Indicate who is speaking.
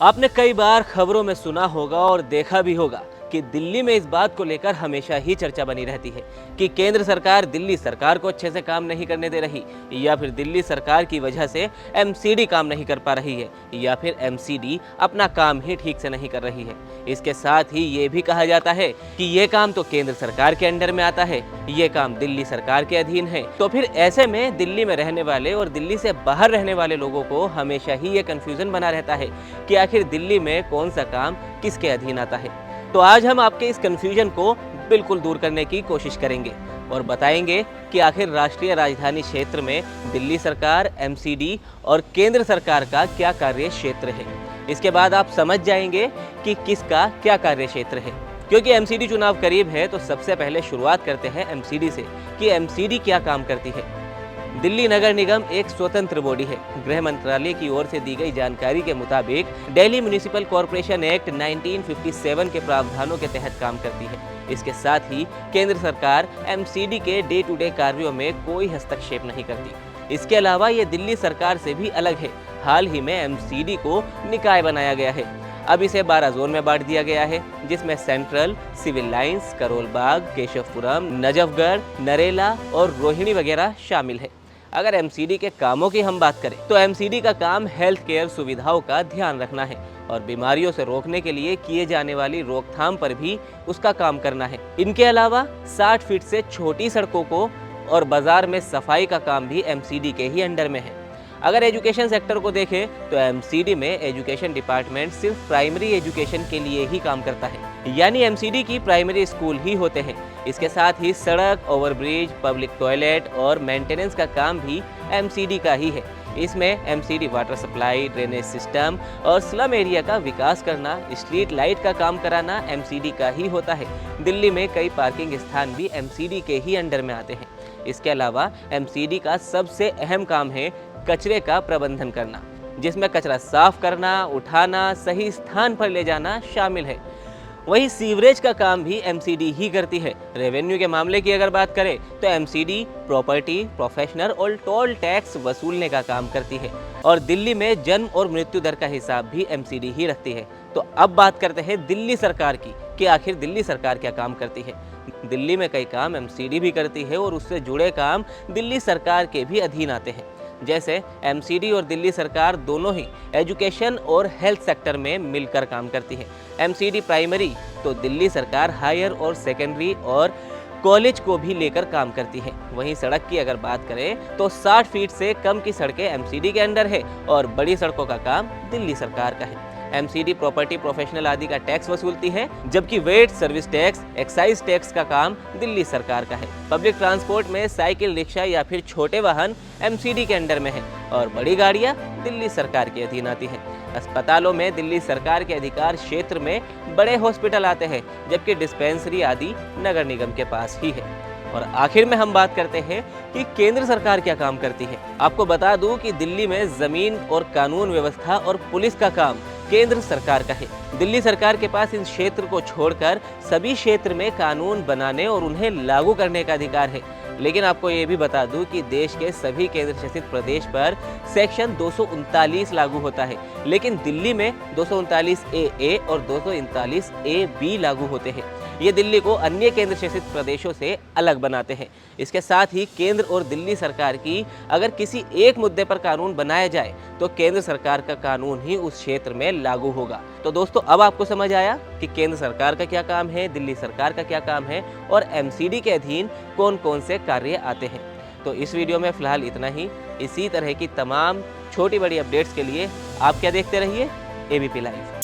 Speaker 1: आपने कई बार खबरों में सुना होगा और देखा भी होगा कि दिल्ली में इस बात को लेकर हमेशा ही चर्चा बनी रहती है कि केंद्र सरकार दिल्ली सरकार को अच्छे से काम नहीं करने दे रही, या फिर दिल्ली सरकार की वजह से एमसीडी काम नहीं कर पा रही है, या फिर एमसीडी अपना काम ही ठीक से नहीं कर रही है। इसके साथ ही ये भी कहा जाता है कि ये काम तो केंद्र सरकार के अंडर में आता है, ये काम दिल्ली सरकार के अधीन है। तो फिर ऐसे में दिल्ली में रहने वाले और दिल्ली से बाहर रहने वाले लोगों को हमेशा ही ये कंफ्यूजन बना रहता है कि आखिर दिल्ली में कौन सा काम किसके अधीन आता है। तो आज हम आपके इस कंफ्यूजन को बिल्कुल दूर करने की कोशिश करेंगे और बताएंगे कि आखिर राष्ट्रीय राजधानी क्षेत्र में दिल्ली सरकार, एमसीडी और केंद्र सरकार का क्या कार्य क्षेत्र है। इसके बाद आप समझ जाएंगे कि किसका क्या कार्य क्षेत्र है। क्योंकि एमसीडी चुनाव करीब है तो सबसे पहले शुरुआत करते हैं एमसीडी से कि एमसीडी क्या काम करती है। दिल्ली नगर निगम एक स्वतंत्र बॉडी है। गृह मंत्रालय की ओर से दी गई जानकारी के मुताबिक दिल्ली म्युनिसिपल कॉरपोरेशन एक्ट 1957 के प्रावधानों के तहत काम करती है। इसके साथ ही केंद्र सरकार एमसीडी के डे टू डे कार्यों में कोई हस्तक्षेप नहीं करती। इसके अलावा ये दिल्ली सरकार से भी अलग है। हाल ही में एमसीडी को निकाय बनाया गया है। अब इसे 12 जोन में बांट दिया गया है, जिसमें central, civil lines, Karol Bagh, Keshavpuram, Najafgarh, Narela और रोहिणी वगैरह शामिल है। अगर एमसीडी के कामों की हम बात करें तो एमसीडी का काम हेल्थ केयर सुविधाओं का ध्यान रखना है और बीमारियों से रोकने के लिए किए जाने वाली रोकथाम पर भी उसका काम करना है। इनके अलावा 60 फीट से छोटी सड़कों को और बाजार में सफाई का काम भी एमसीडी के ही अंडर में है। अगर एजुकेशन सेक्टर को देखें तो एमसीडी में एजुकेशन डिपार्टमेंट सिर्फ प्राइमरी एजुकेशन के लिए ही काम करता है, यानी एमसीडी की प्राइमरी स्कूल ही होते हैं। इसके साथ ही सड़क, ओवरब्रिज, पब्लिक टॉयलेट और मेंटेनेंस का काम भी एमसीडी का ही है। इसमें MCD water supply, drainage system और स्लम एरिया का विकास करना, स्ट्रीट लाइट का काम कराना एमसीडी का ही होता है। दिल्ली में कई पार्किंग स्थान भी एमसीडी के ही अंडर में आते हैं। इसके अलावा एमसीडी का सबसे अहम काम है कचरे का प्रबंधन करना, जिसमें कचरा साफ करना, उठाना, सही स्थान पर ले जाना शामिल है। वहीं सीवरेज का काम भी एमसीडी ही करती है। रेवेन्यू के मामले की अगर बात करें तो एमसीडी प्रॉपर्टी, प्रोफेशनल और टोल टैक्स वसूलने का काम करती है और दिल्ली में जन्म और मृत्यु दर का हिसाब भी एमसीडी ही रखती है। तो अब बात करते हैं दिल्ली सरकार की कि आखिर दिल्ली सरकार क्या काम करती है। दिल्ली में कई काम एमसीडी भी करती है और उससे जुड़े काम दिल्ली सरकार के भी अधीन आते हैं। जैसे एमसीडी और दिल्ली सरकार दोनों ही एजुकेशन और हेल्थ सेक्टर में मिलकर काम करती है। एमसीडी प्राइमरी तो दिल्ली सरकार हायर और सेकेंडरी और कॉलेज को भी लेकर काम करती है। वहीं सड़क की अगर बात करें तो 60 फीट से कम की सड़कें एमसीडी के अंडर है और बड़ी सड़कों का काम दिल्ली सरकार का है। एमसीडी प्रॉपर्टी, प्रोफेशनल आदि का टैक्स वसूलती है, जबकि VAT, service tax, excise tax का काम दिल्ली सरकार का है। पब्लिक ट्रांसपोर्ट में साइकिल, रिक्शा या फिर छोटे वाहन एमसीडी के अंडर में है और बड़ी गाड़ियां दिल्ली सरकार के अधीन आती हैं। अस्पतालों में दिल्ली सरकार के अधिकार क्षेत्र में बड़े हॉस्पिटल आते हैं, जबकि डिस्पेंसरी आदि नगर निगम के पास ही है। और आखिर में हम बात करते हैं कि केंद्र सरकार क्या काम करती है। आपको बता दूं कि दिल्ली में जमीन और कानून व्यवस्था और पुलिस का काम केंद्र सरकार का है। दिल्ली सरकार के पास इन क्षेत्र को छोड़कर सभी क्षेत्र में कानून बनाने और उन्हें लागू करने का अधिकार है। लेकिन आपको ये भी बता दूं कि देश के सभी केंद्र शासित प्रदेश पर सेक्शन 239 लागू होता है, लेकिन दिल्ली में 239A और 239AB लागू होते हैं। ये दिल्ली को अन्य केंद्र शासित प्रदेशों से अलग बनाते हैं। इसके साथ ही केंद्र और दिल्ली सरकार की अगर किसी एक मुद्दे पर कानून बनाया जाए तो केंद्र सरकार का कानून ही उस क्षेत्र में लागू होगा। तो दोस्तों, अब आपको समझ आया कि केंद्र सरकार का क्या काम है, दिल्ली सरकार का क्या काम है और एमसीडी के अधीन कौन कौन से कार्य आते हैं। तो इस वीडियो में फिलहाल इतना ही। इसी तरह की तमाम छोटी बड़ी अपडेट्स के लिए आप क्या देखते रहिए, एबीपी लाइव।